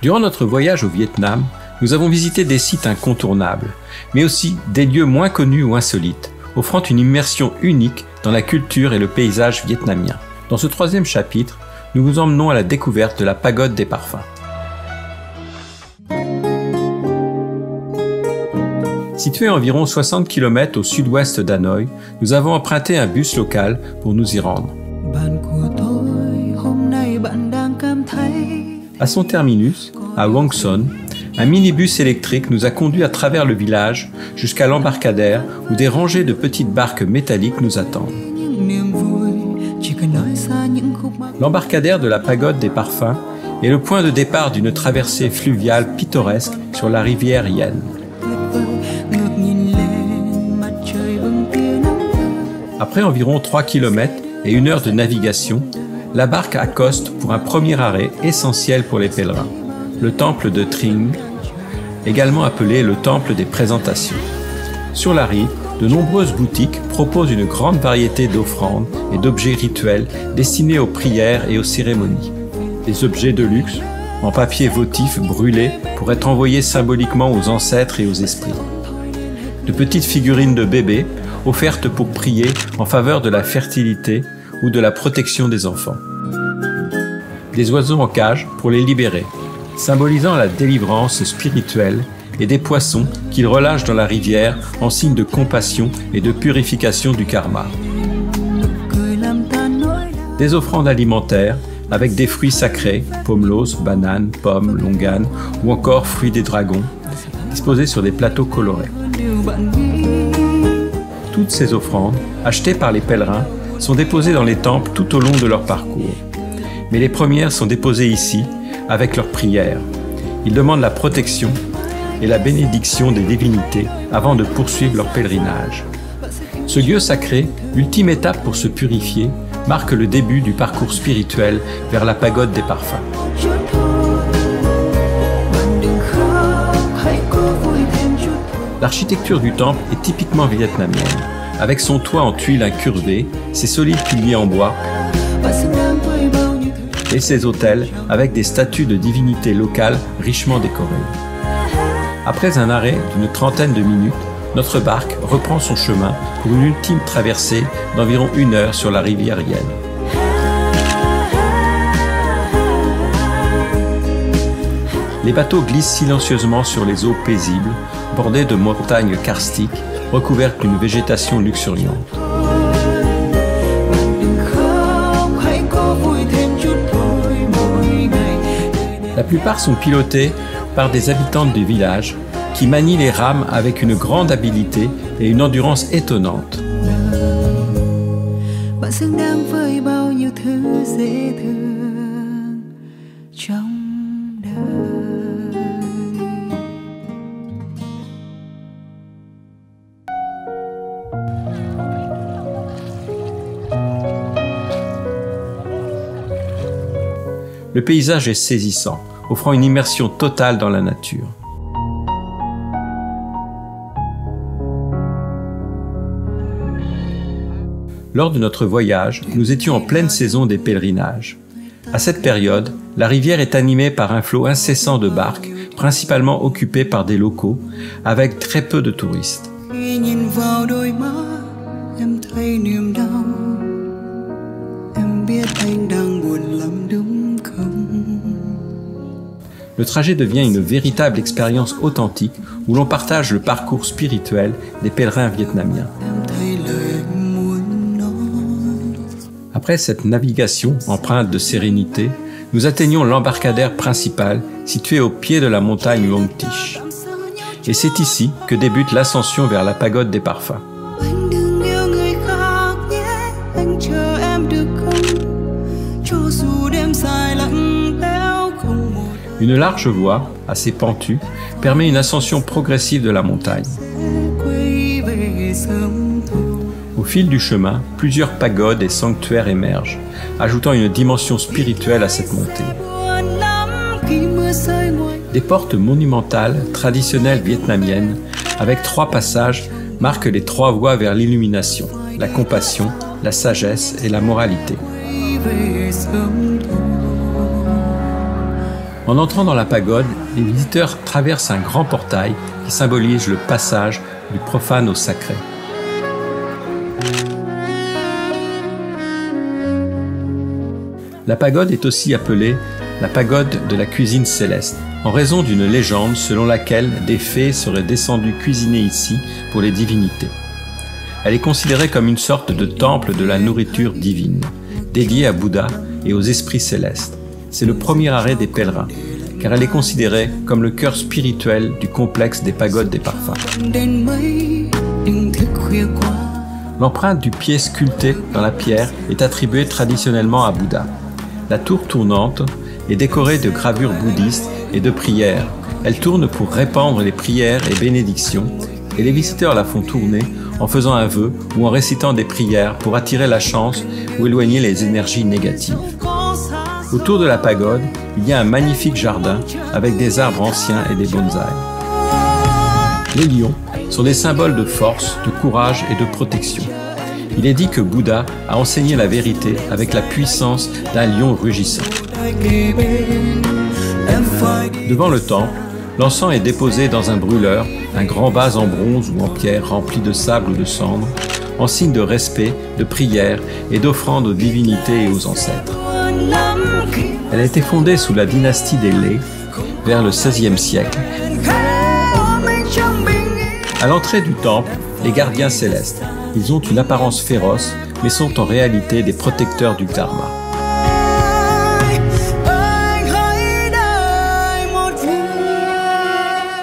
Durant notre voyage au Vietnam, nous avons visité des sites incontournables, mais aussi des lieux moins connus ou insolites, offrant une immersion unique dans la culture et le paysage vietnamien. Dans ce troisième chapitre, nous vous emmenons à la découverte de la pagode des parfums. Situé à environ 60 km au sud-ouest d'Hanoï, nous avons emprunté un bus local pour nous y rendre. À son terminus, à Vuong Son, un minibus électrique nous a conduits à travers le village jusqu'à l'embarcadère où des rangées de petites barques métalliques nous attendent. L'embarcadère de la pagode des parfums est le point de départ d'une traversée fluviale pittoresque sur la rivière Yen. Après environ 3 km et 1 heure de navigation, la barque accoste pour un premier arrêt essentiel pour les pèlerins, le temple de Tring, également appelé le temple des présentations. Sur la rive, de nombreuses boutiques proposent une grande variété d'offrandes et d'objets rituels destinés aux prières et aux cérémonies. Des objets de luxe, en papier votif brûlé pour être envoyés symboliquement aux ancêtres et aux esprits. De petites figurines de bébés offertes pour prier en faveur de la fertilité ou de la protection des enfants. Des oiseaux en cage pour les libérer, symbolisant la délivrance spirituelle, et des poissons qu'ils relâchent dans la rivière en signe de compassion et de purification du karma. Des offrandes alimentaires avec des fruits sacrés, pomelos, bananes, pommes, longanes ou encore fruits des dragons, disposés sur des plateaux colorés. Toutes ces offrandes, achetées par les pèlerins, sont déposées dans les temples tout au long de leur parcours. Mais les premières sont déposées ici, avec leurs prières. Ils demandent la protection et la bénédiction des divinités avant de poursuivre leur pèlerinage. Ce lieu sacré, ultime étape pour se purifier, marque le début du parcours spirituel vers la pagode des parfums. L'architecture du temple est typiquement vietnamienne, avec son toit en tuiles incurvées, ses solides piliers en bois et ses autels avec des statues de divinités locales richement décorées. Après un arrêt d'une trentaine de minutes, notre barque reprend son chemin pour une ultime traversée d'environ 1 heure sur la rivière Yen. Les bateaux glissent silencieusement sur les eaux paisibles, bordées de montagnes karstiques, recouvertes d'une végétation luxuriante. La plupart sont pilotés par des habitantes du village qui manient les rames avec une grande habileté et une endurance étonnante. Le paysage est saisissant, offrant une immersion totale dans la nature. Lors de notre voyage, nous étions en pleine saison des pèlerinages. À cette période, la rivière est animée par un flot incessant de barques, principalement occupées par des locaux, avec très peu de touristes. Le trajet devient une véritable expérience authentique où l'on partage le parcours spirituel des pèlerins vietnamiens. Après cette navigation empreinte de sérénité, nous atteignons l'embarcadère principal situé au pied de la montagne Luong Tych. Et c'est ici que débute l'ascension vers la pagode des parfums. Une large voie, assez pentue, permet une ascension progressive de la montagne. Au fil du chemin, plusieurs pagodes et sanctuaires émergent, ajoutant une dimension spirituelle à cette montée. Des portes monumentales, traditionnelles vietnamiennes, avec 3 passages, marquent les 3 voies vers l'illumination, la compassion, la sagesse et la moralité. En entrant dans la pagode, les visiteurs traversent un grand portail qui symbolise le passage du profane au sacré. La pagode est aussi appelée la pagode de la cuisine céleste, en raison d'une légende selon laquelle des fées seraient descendues cuisiner ici pour les divinités. Elle est considérée comme une sorte de temple de la nourriture divine, dédié à Bouddha et aux esprits célestes. C'est le premier arrêt des pèlerins, car elle est considérée comme le cœur spirituel du complexe des pagodes des parfums. L'empreinte du pied sculpté dans la pierre est attribuée traditionnellement à Bouddha. La tour tournante est décorée de gravures bouddhistes et de prières. Elle tourne pour répandre les prières et bénédictions, et les visiteurs la font tourner en faisant un vœu ou en récitant des prières pour attirer la chance ou éloigner les énergies négatives. Autour de la pagode, il y a un magnifique jardin avec des arbres anciens et des bonsaïs. Les lions sont des symboles de force, de courage et de protection. Il est dit que Bouddha a enseigné la vérité avec la puissance d'un lion rugissant. Devant le temple, l'encens est déposé dans un brûleur, un grand vase en bronze ou en pierre rempli de sable ou de cendre, en signe de respect, de prière et d'offrande aux divinités et aux ancêtres. Elle a été fondée sous la dynastie des Lé, vers le XVIe siècle. À l'entrée du temple, les gardiens célestes. Ils ont une apparence féroce, mais sont en réalité des protecteurs du karma.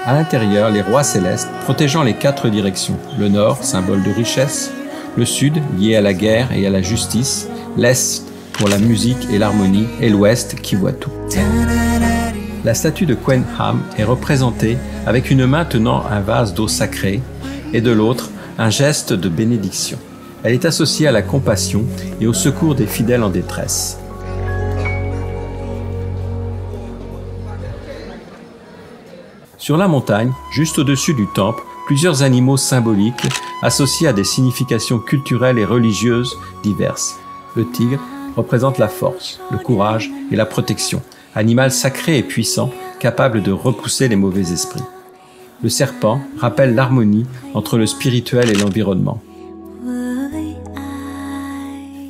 À l'intérieur, les rois célestes protégeant les 4 directions. Le nord, symbole de richesse. Le sud, lié à la guerre et à la justice. L'est, pour la musique et l'harmonie. Et l'ouest, qui voit tout. La statue de Kwen Ham est représentée avec une main tenant un vase d'eau sacrée et de l'autre, un geste de bénédiction. Elle est associée à la compassion et au secours des fidèles en détresse. Sur la montagne, juste au-dessus du temple, plusieurs animaux symboliques associés à des significations culturelles et religieuses diverses. Le tigre représente la force, le courage et la protection, animal sacré et puissant, capable de repousser les mauvais esprits. Le serpent rappelle l'harmonie entre le spirituel et l'environnement.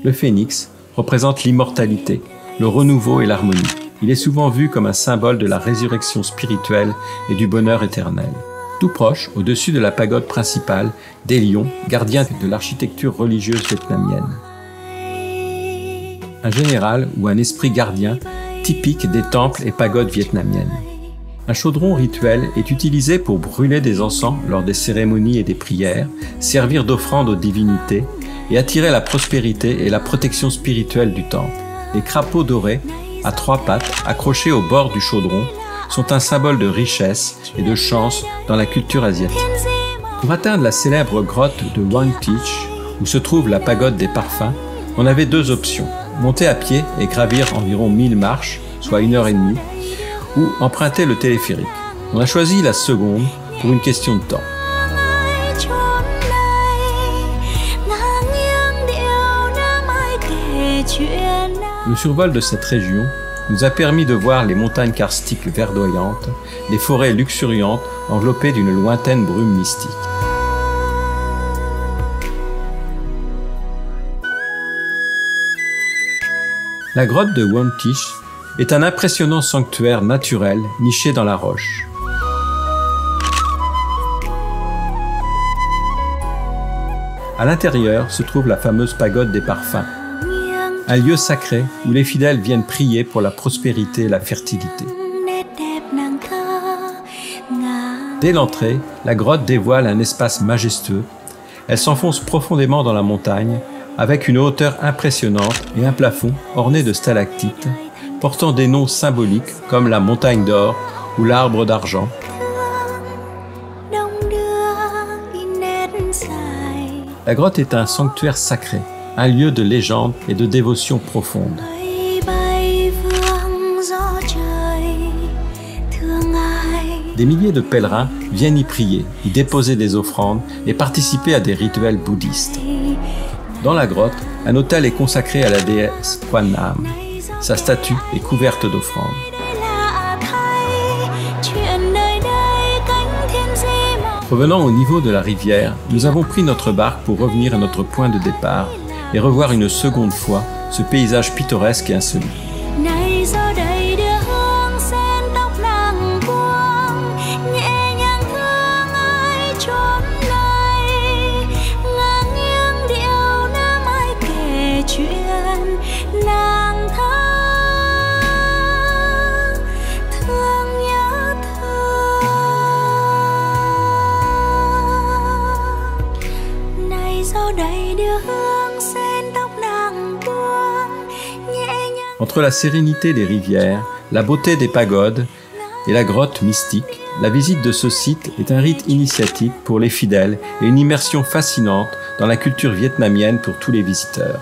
Le phénix représente l'immortalité, le renouveau et l'harmonie. Il est souvent vu comme un symbole de la résurrection spirituelle et du bonheur éternel. Tout proche, au-dessus de la pagode principale, des lions, gardiens de l'architecture religieuse vietnamienne. Un général ou un esprit gardien typique des temples et pagodes vietnamiennes. Un chaudron rituel est utilisé pour brûler des encens lors des cérémonies et des prières, servir d'offrande aux divinités et attirer la prospérité et la protection spirituelle du temple. Les crapauds dorés, à 3 pattes, accrochés au bord du chaudron, sont un symbole de richesse et de chance dans la culture asiatique. Pour atteindre la célèbre grotte de Wang Tich, où se trouve la pagode des parfums, on avait 2 options. Monter à pied et gravir environ 1000 marches, soit 1h30, ou emprunter le téléphérique. On a choisi la seconde pour une question de temps. Le survol de cette région nous a permis de voir les montagnes karstiques verdoyantes, les forêts luxuriantes enveloppées d'une lointaine brume mystique. La grotte de Wang Tich est un impressionnant sanctuaire naturel niché dans la roche. À l'intérieur se trouve la fameuse pagode des parfums, un lieu sacré où les fidèles viennent prier pour la prospérité et la fertilité. Dès l'entrée, la grotte dévoile un espace majestueux. Elle s'enfonce profondément dans la montagne, avec une hauteur impressionnante et un plafond orné de stalactites, portant des noms symboliques comme la montagne d'or ou l'arbre d'argent. La grotte est un sanctuaire sacré, un lieu de légende et de dévotion profonde. Des milliers de pèlerins viennent y prier, y déposer des offrandes et participer à des rituels bouddhistes. Dans la grotte, un autel est consacré à la déesse Kwan Am. Sa statue est couverte d'offrandes. Revenant au niveau de la rivière, nous avons pris notre barque pour revenir à notre point de départ et revoir une seconde fois ce paysage pittoresque et insolite. Entre la sérénité des rivières, la beauté des pagodes et la grotte mystique, la visite de ce site est un rite initiatique pour les fidèles et une immersion fascinante dans la culture vietnamienne pour tous les visiteurs.